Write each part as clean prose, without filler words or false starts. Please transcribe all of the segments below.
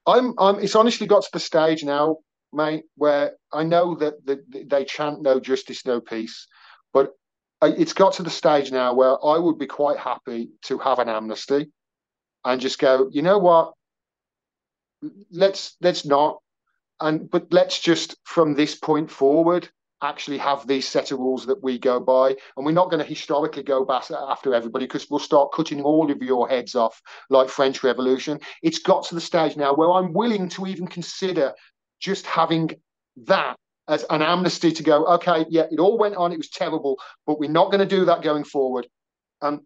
It's honestly got to the stage now, mate, where I know that they chant no justice, no peace, but it's got to the stage now where I would be quite happy to have an amnesty and just go, you know what, let's not, and but let's just from this point forward actually have these set of rules that we go by, and we're not going to historically go back after everybody because we'll start cutting all of your heads off like French Revolution. It's got to the stage now where I'm willing to even consider just having that as an amnesty to go, okay, yeah, it all went on, it was terrible, but we're not going to do that going forward. And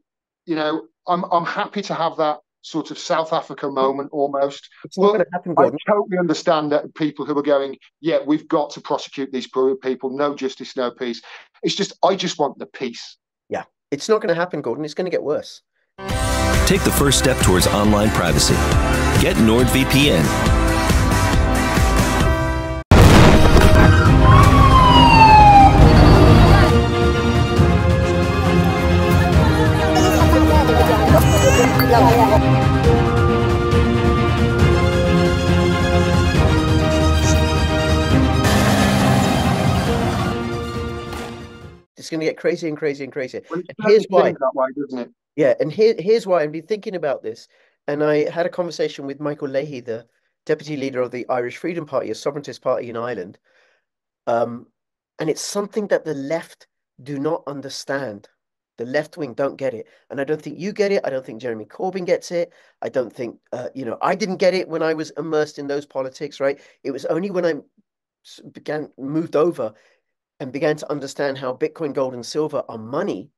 I'm happy to have that sort of South Africa moment almost. It's not But going to happen, I Gordon. totally understand that people who are going, yeah, we've got to prosecute these people, no justice, no peace. It's just, I just want the peace. Yeah, it's not going to happen, Gordon. It's going to get worse. Take the first step towards online privacy. Get NordVPN. It's going to get crazier and crazier and crazier. Well, it And here's certainly why. seems that way, doesn't it? Yeah, and here's why. I've been thinking about this, and I had a conversation with Michael Leahy, the deputy leader of the Irish Freedom Party, a sovereigntist party in Ireland. Um, and it's something that the left do not understand. The left wing don't get it, and I don't think you get it. I don't think Jeremy Corbyn gets it. I don't think I didn't get it when I was immersed in those politics. Right? It was only when I moved over and began to understand how Bitcoin, gold, and silver are money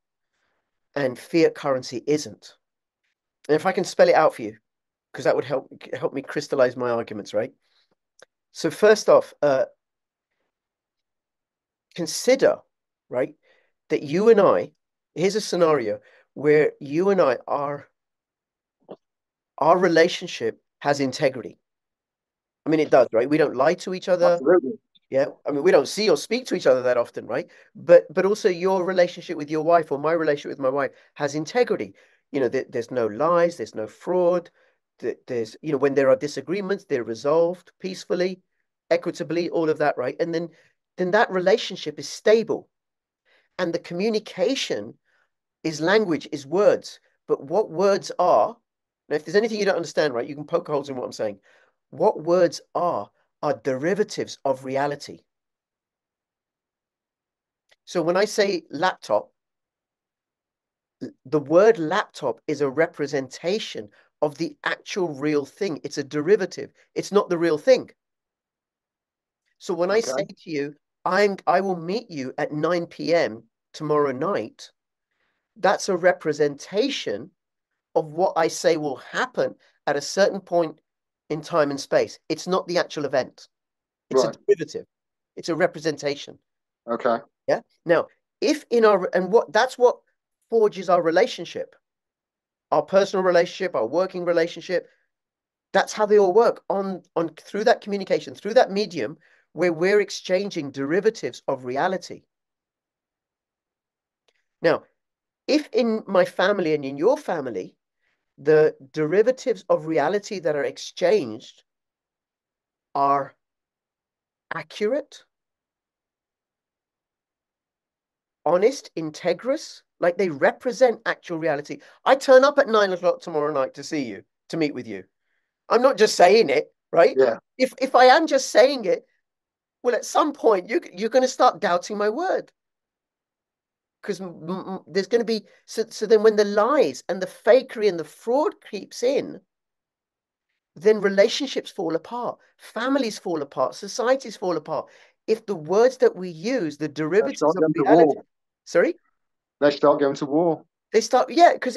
and fiat currency isn't. And if I can spell it out for you, because that would help me crystallize my arguments, right? So first off, consider, right, that you and I, here's a scenario where you and I are, our relationship has integrity. I mean, it does, right? We don't lie to each other. Absolutely. Yeah. I mean, we don't see or speak to each other that often, right? But also your relationship with your wife or my relationship with my wife has integrity. There's no lies, there's no fraud. There's, when there are disagreements, they're resolved peacefully, equitably, all of that, right? And then that relationship is stable. And the communication is language, is words. But what words are, now if there's anything you don't understand, right, you can poke holes in what I'm saying. What words are derivatives of reality. So when I say laptop, the word laptop is a representation of the actual real thing. It's a derivative. It's not the real thing. So when I say Okay. to you, I will meet you at 9 p.m. tomorrow night, that's a representation of what I say will happen at a certain point in time and space. It's not the actual event. It's a Right. derivative. It's a representation. Okay. Yeah. Now, if in our and what that's what forges our relationship, our personal relationship, our working relationship. That's how they all work on through that communication, through that medium where we're exchanging derivatives of reality. Now, if in my family and in your family, the derivatives of reality that are exchanged are accurate, honest, integrous, like they represent actual reality. I turn up at 9 o'clock tomorrow night to see you, to meet with you. I'm not just saying it, right? Yeah. If I am just saying it, well, at some point you're going to start doubting my word because there's going to be so then when the lies and the fakery and the fraud creeps in, then relationships fall apart, families fall apart, societies fall apart. If the words that we use, the They derivatives start of going to reality, war. sorry, They start going to war. they start, yeah, because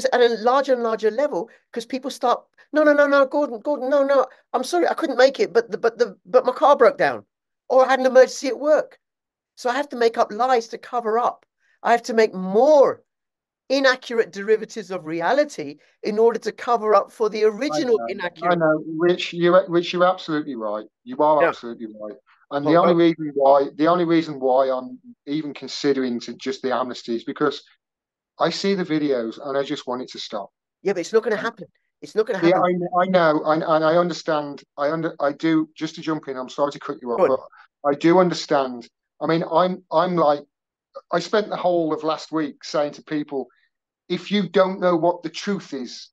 at a larger and larger level, because people start, no, no, no, no, Gordon, no, no, I'm sorry, I couldn't make it, but my car broke down, or I had an emergency at work, so I have to make up lies to cover up. I have to make more inaccurate derivatives of reality in order to cover up for the original I inaccurate. know, Rich, you're absolutely right. You are Now, absolutely right. And hold on. the only reason why I'm even considering to just the amnesty is because I see the videos and I just want it to stop. Yeah, but it's not going to And happen. It's not going to Yeah, happen. I know, and I understand. I do. Just to jump in, I'm sorry to cut you off, Go but on. I do understand. I mean, I'm like, I spent the whole of last week saying to people, if you don't know what the truth is,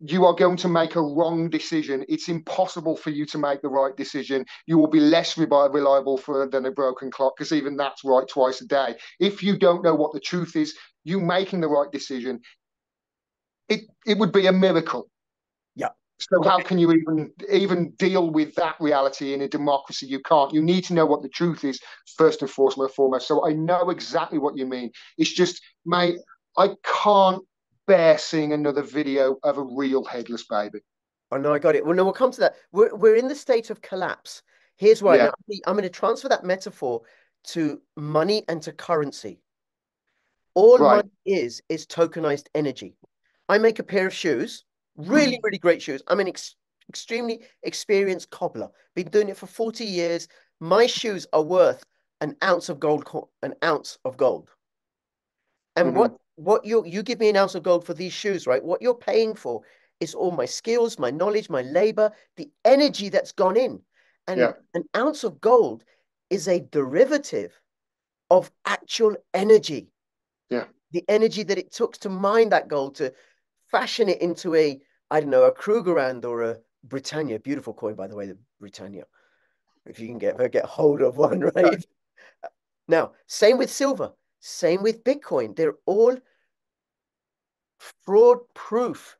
you are going to make a wrong decision. It's impossible for you to make the right decision. You will be less reliable than a broken clock, because even that's right twice a day. If you don't know what the truth is, you making the right decision, it would be a miracle. Yeah. So how can you even deal with that reality in a democracy? You can't. You need to know what the truth is first and foremost. So I know exactly what you mean. It's just, mate, I can't bear seeing another video of a real headless baby. Oh no, I got it. Well, no, we'll come to that. We're in the state of collapse. Here's why. Yeah, Now, I'm going to transfer that metaphor to money and to currency. All right. money is tokenized energy. I make a pair of shoes, really, really great shoes. I'm an extremely experienced cobbler. Been doing it for 40 years. My shoes are worth an ounce of gold, an ounce of gold. And Mm-hmm. what you give me an ounce of gold for these shoes, right? What you're paying for is all my skills, my knowledge, my labor, the energy that's gone in. And Yeah, an ounce of gold is a derivative of actual energy, yeah. the energy that it took to mine that gold, to fashion it into a, I don't know, a Krugerrand or a Britannia. Beautiful coin, by the way, the Britannia. If you can get hold of one, right? Now, same with silver, same with Bitcoin. They're all fraud proof,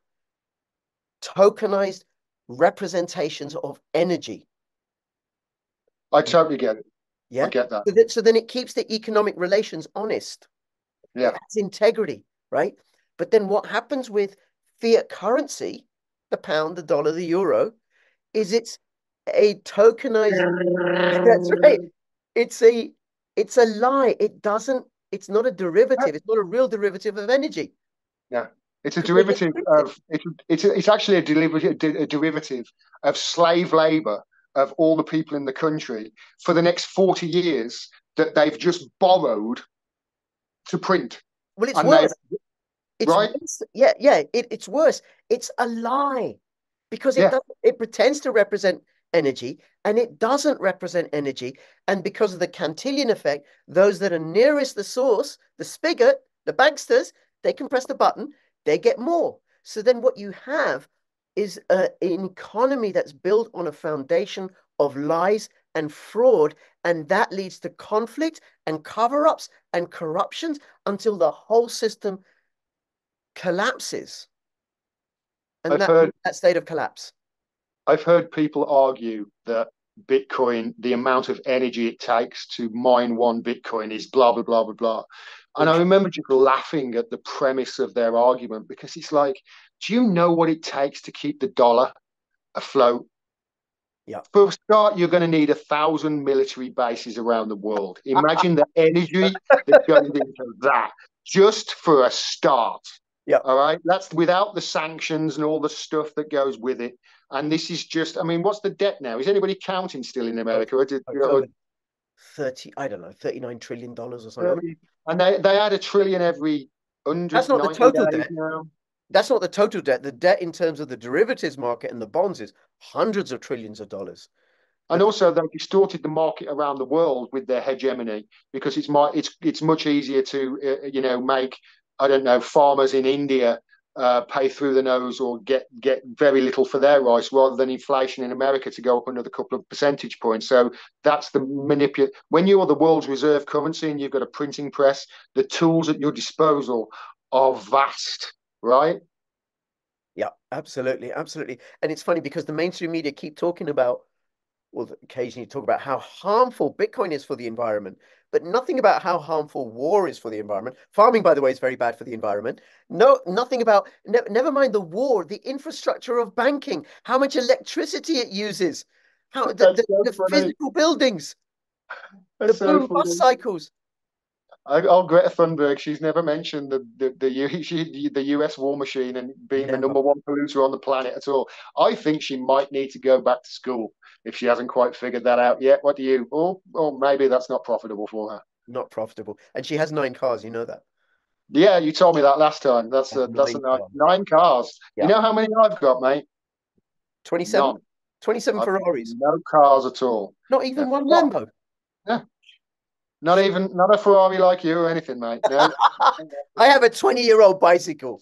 tokenized representations of energy. I totally get it. I Yeah. get that. So then it keeps the economic relations honest. It Yeah. has integrity, right? But then what happens with fiat currency, the pound, the dollar, the euro, is it's a tokenized. That's right. It's a it's a lie. It's not a derivative. It's not a real derivative of energy Yeah, it's a because they get derivative printed. of it's actually a derivative of slave labor of all the people in the country for the next 40 years that they've just borrowed to print, Well, it's and they worse. It's right, worse. Yeah, yeah, it's worse. It's a lie because yeah, it pretends to represent energy and it doesn't represent energy. And because of the Cantillon effect, those that are nearest the source, the spigot, the banksters, they can press the button, they get more. So then what you have is an economy that's built on a foundation of lies and fraud, and that leads to conflict and cover-ups and corruptions until the whole system collapses, and I've heard that state of collapse. I've heard people argue that Bitcoin, the amount of energy it takes to mine one Bitcoin is blah blah blah blah blah. And I Bullshit. remember just laughing at the premise of their argument, because it's like, do you know what it takes to keep the dollar afloat? Yeah. For a start, you're going to need 1,000 military bases around the world. Imagine the energy that goes into that just for a start. Yeah. All right. That's without the sanctions and all the stuff that goes with it. And this is just, I mean, what's the debt now? Is anybody counting still in Oh, America? Or did, it's over 30, I don't know, $39 trillion or something. I mean, and they add a trillion every that's not the 190 total days debt. now. That's not the total debt. The debt in terms of the derivatives market and the bonds is hundreds of trillions of dollars. And But also, they've distorted the market around the world with their hegemony, because it's much easier to make, I don't know, farmers in India pay through the nose or get very little for their rice, rather than inflation in America to go up another couple of percentage points. So that's the manipulate. When you're the world's reserve currency and you've got a printing press, the tools at your disposal are vast, right? yeah, absolutely, absolutely. And it's funny because the mainstream media keep talking about, well, occasionally talk about how harmful Bitcoin is for the environment, but nothing about how harmful war is for the environment. Farming, by the way, is very bad for the environment. No, nothing about, never mind the war, the infrastructure of banking, how much electricity it uses, how That's so the funny. physical buildings, the That's so boom bust funny. cycles. Greta Thunberg, she's never mentioned the US war machine and being the Never. number one polluter on the planet at all. I think she might need to go back to school if she hasn't quite figured that out yet. What do you? Or maybe that's not profitable for her. Not profitable. And she has 9 cars, you know that. Yeah, you told me that last time. That's a Nine cars. nine cars. You Yeah. know how many I've got, mate? 27? None. 27 I've got Ferraris. no cars at all. Not Yeah. even one Well, Lambo. yeah. Not a Ferrari like you or anything, mate. No. I have a 20-year-old bicycle.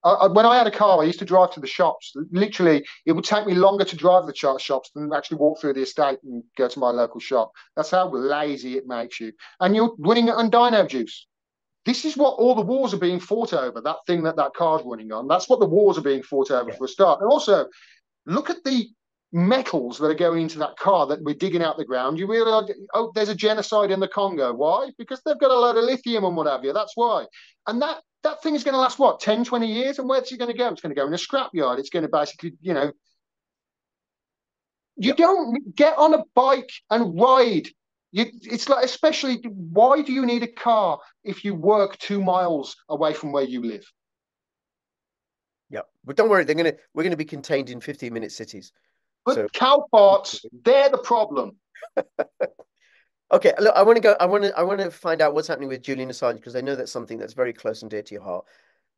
When I had a car, I used to drive to the shops. Literally, it would take me longer to drive to the shops than actually walk through the estate and go to my local shop. That's how lazy it makes you. And you're running it on dino juice. This is what all the wars are being fought over. That thing that car's running on. That's what the wars are being fought over Yeah. for a start. And also, look at the metals that are going into that car that we're digging out the ground. You realize, oh, there's a genocide in the Congo. Why? Because they've got a load of lithium and what have you. That's why. And that thing is going to last, what, 10, 20 years? And where's it going to go? It's going to go in a scrapyard. It's going to basically, you Yep. don't get on a bike and ride. It's like, especially, why do you need a car if you work 2 miles away from where you live? Yeah, but don't worry, we're gonna be contained in 15-minute cities. But So cow farts, they're the problem. okay, look, I want to find out what's happening with Julian Assange because I know that's something that's very close and dear to your heart,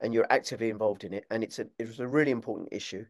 and you're actively involved in it, and it was a really important issue.